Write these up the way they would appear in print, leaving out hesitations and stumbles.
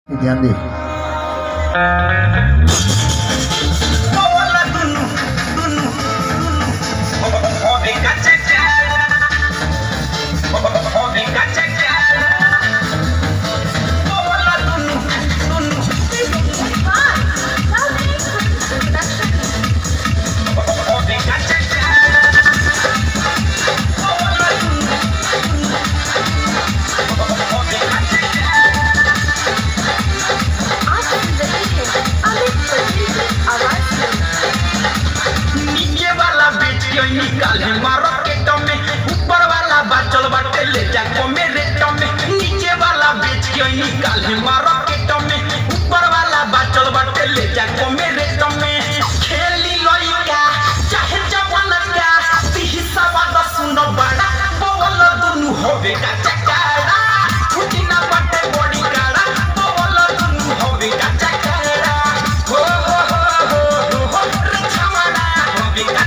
ध्यान दे। निकाल मार्केट में ऊपर वाला बाचल बाटे ले जाको मेरे टमे नीचे वाला बेच के निकाल मार्केट में ऊपर वाला बाचल बाटे ले जाको मेरे टमे खेली लइका चाहे जवान का हिस्सा वाला सुनो बड़ा बोल दुनु होवे का चकाड़ा छुटी ना बाटे बड़ी काड़ा बोल दुनु होवे का चकाड़ा हो रे छमाड़ा होवे का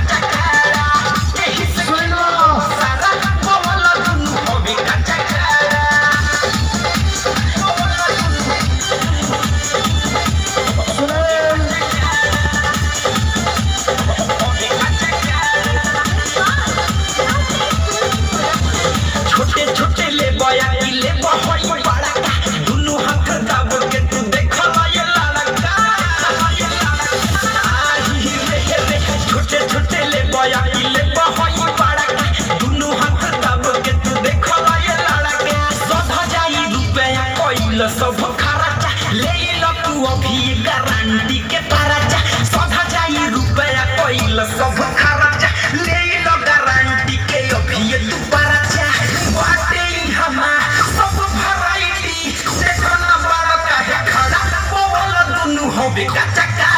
छोटे ले बया ले बहई बड़ा का दुनु हाथ दाब के तू देखला ये लड़का आही रे छोटे ले बया ले बहई बड़ा का दुनु हाथ दाब के तू देखला ये लड़का सधा जाई रुपया कोइल सब खर्चा ले ल तू अभी गारंटी के तरचा सधा जाई रुपया कोइल सब खर्चा ले ल गारंटी के अभी तू परचा बाटे हमा सब वैरायटी देखो ना बड़ा काहे खड़ा बोल दुनु होवे का चक्का